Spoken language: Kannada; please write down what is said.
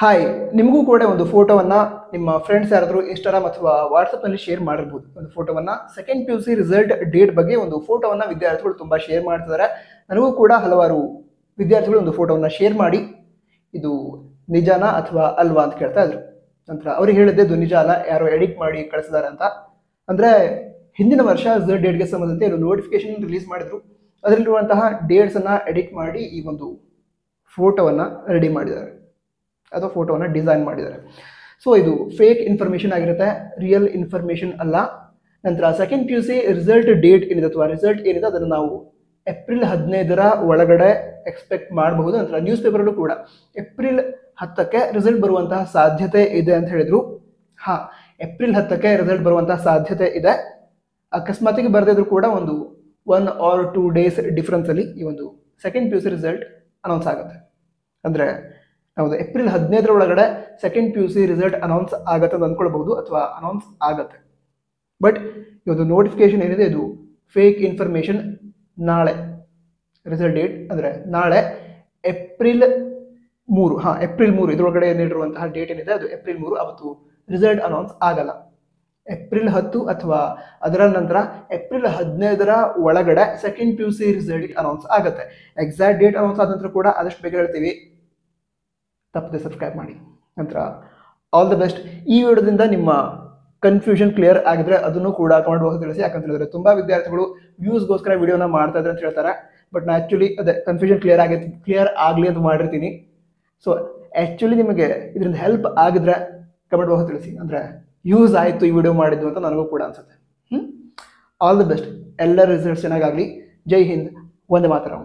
ಹಾಯ್, ನಿಮಗೂ ಕೂಡ ಒಂದು ಫೋಟೋವನ್ನು ನಿಮ್ಮ ಫ್ರೆಂಡ್ಸ್ ಯಾರಾದರೂ ಇನ್ಸ್ಟಾಗ್ರಾಮ್ ಅಥವಾ ವಾಟ್ಸಪ್ನಲ್ಲಿ ಶೇರ್ ಮಾಡಿರ್ಬೋದು. ಒಂದು ಫೋಟೋವನ್ನು second P U C result date ಬಗ್ಗೆ ಒಂದು ಫೋಟೋವನ್ನು ವಿದ್ಯಾರ್ಥಿಗಳು ತುಂಬ ಶೇರ್ ಮಾಡ್ತಿದ್ದಾರೆ. ನನಗೂ ಕೂಡ ಹಲವಾರು ವಿದ್ಯಾರ್ಥಿಗಳು ಒಂದು ಫೋಟೋವನ್ನು ಶೇರ್ ಮಾಡಿ ಇದು ನಿಜಾನಾ ಅಥವಾ ಅಲ್ವಾ ಅಂತ ಕೇಳ್ತಾ ಇದ್ರು. ನಂತರ ಅವ್ರಿಗೆ ಹೇಳಿದ್ದೆ ಇದು ನಿಜ ಅಲ್ಲ, ಯಾರೋ ಎಡಿಟ್ ಮಾಡಿ ಕಳಿಸಿದ್ದಾರೆ ಅಂತ. ಅಂದರೆ ಹಿಂದಿನ ವರ್ಷ ರಿಸಲ್ಟ್ ಡೇಟ್ಗೆ ಸಂಬಂಧಂತೆ ಒಂದು ನೋಟಿಫಿಕೇಶನ್ ರಿಲೀಸ್ ಮಾಡಿದ್ರು. ಅದರಲ್ಲಿರುವಂತಹ ಡೇಟ್ಸನ್ನು ಎಡಿಟ್ ಮಾಡಿ ಈ ಒಂದು ಫೋಟೋವನ್ನು ರೆಡಿ ಮಾಡಿದ್ದಾರೆ ಅಥವಾ ಫೋಟೋವನ್ನು ಡಿಸೈನ್ ಮಾಡಿದ್ದಾರೆ. ಸೊ ಇದು ಫೇಕ್ ಇನ್ಫಾರ್ಮೇಷನ್ ಆಗಿರುತ್ತೆ, ರಿಯಲ್ ಇನ್ಫಾರ್ಮೇಷನ್ ಅಲ್ಲ. ನಂತರ second P U C result date ಏನಿದೆ ಅಥವಾ ರಿಸಲ್ಟ್ ಏನಿದೆ ಅದನ್ನು ನಾವು ಏಪ್ರಿಲ್ 15ರ ಒಳಗಡೆ ಎಕ್ಸ್ಪೆಕ್ಟ್ ಮಾಡಬಹುದು. ನಂತರ ನ್ಯೂಸ್ ಪೇಪರಲ್ಲೂ ಕೂಡ ಏಪ್ರಿಲ್ 10ಕ್ಕೆ ರಿಸಲ್ಟ್ ಬರುವಂತಹ ಸಾಧ್ಯತೆ ಇದೆ ಅಂತ ಹೇಳಿದರು. ಹಾಂ, ಏಪ್ರಿಲ್ 10ಕ್ಕೆ ರಿಸಲ್ಟ್ ಬರುವಂತಹ ಸಾಧ್ಯತೆ ಇದೆ. ಅಕಸ್ಮಾತಿಗೆ ಬರೆದಿದ್ರು ಕೂಡ ಒಂದು 1 or 2 days ಡಿಫ್ರೆನ್ಸಲ್ಲಿ ಈ ಒಂದು second P U C result announce ಆಗುತ್ತೆ. ಅಂದರೆ ಹೌದು, ಏಪ್ರಿಲ್ 15ರ ಒಳಗಡೆ second P U C result announce ಆಗುತ್ತೆ ಅಂತ ಅಂದ್ಕೊಳ್ಬಹುದು ಅಥವಾ ಅನೌನ್ಸ್ ಆಗುತ್ತೆ. ಬಟ್ ಇವತ್ತು ನೋಟಿಫಿಕೇಶನ್ ಏನಿದೆ ಇದು ಫೇಕ್ ಇನ್ಫಾರ್ಮೇಷನ್. ನಾಳೆ ರಿಸಲ್ಟ್ ಡೇಟ್ ಅಂದರೆ ನಾಳೆ ಏಪ್ರಿಲ್ 3 ಇದರೊಳಗಡೆ ನೀಡಿರುವಂತಹ ಡೇಟ್ ಏನಿದೆ ಅದು ಏಪ್ರಿಲ್ 3. ಅವತ್ತು ರಿಸಲ್ಟ್ ಅನೌನ್ಸ್ ಆಗಲ್ಲ. ಏಪ್ರಿಲ್ 10 ಅಥವಾ ಅದರ ನಂತರ ಏಪ್ರಿಲ್ 15ರ ಒಳಗಡೆ second P U C result announce ಆಗುತ್ತೆ. ಎಕ್ಸಾಕ್ಟ್ ಡೇಟ್ ಅನೌನ್ಸ್ ಆದ ನಂತರ ಕೂಡ ಆದಷ್ಟು ಬೇಗ ಹೇಳ್ತೀವಿ. ತಪ್ಪದೆ ಸಬ್ಸ್ಕ್ರೈಬ್ ಮಾಡಿ. ನಂತರ ಆಲ್ ದ ಬೆಸ್ಟ್. ಈ ವಿಡಿಯೋದಿಂದ ನಿಮ್ಮ ಕನ್ಫ್ಯೂಷನ್ ಕ್ಲಿಯರ್ ಆಗಿದ್ರೆ ಅದನ್ನು ಕೂಡ ಕಮೆಂಟ್ ಬಾಕ್ಸ್ ತಿಳಿಸಿ. ಯಾಕಂತ ಹೇಳಿದ್ರೆ ತುಂಬ ವಿದ್ಯಾರ್ಥಿಗಳು ವ್ಯೂಸ್ಗೋಸ್ಕರ ವಿಡಿಯೋನ ಮಾಡ್ತಾ ಇದ್ದಾರೆ ಅಂತ ಹೇಳ್ತಾರೆ. ಬಟ್ ನಾನು ಆ್ಯಕ್ಚುಲಿ ಅದೇ ಕನ್ಫ್ಯೂಷನ್ ಕ್ಲಿಯರ್ ಆಗಲಿ ಅಂತ ಮಾಡಿರ್ತೀನಿ. ಸೊ ಆ್ಯಕ್ಚುಲಿ ನಿಮಗೆ ಇದರಿಂದ ಹೆಲ್ಪ್ ಆಗಿದ್ರೆ ಕಮೆಂಟ್ ಬಾಕ್ಸ್ ತಿಳಿಸಿ. ಅಂದರೆ ಯೂಸ್ ಆಯಿತು ಈ ವಿಡಿಯೋ ಮಾಡಿದ್ದು ಅಂತ ನನಗೂ ಕೂಡ ಅನ್ಸುತ್ತೆ. All the best. ಎಲ್ಲ ರಿಸಲ್ಟ್ಸ್ ಚೆನ್ನಾಗಾಗಲಿ. ಜೈ ಹಿಂದ್, ವಂದೇ ಮಾತರಂ.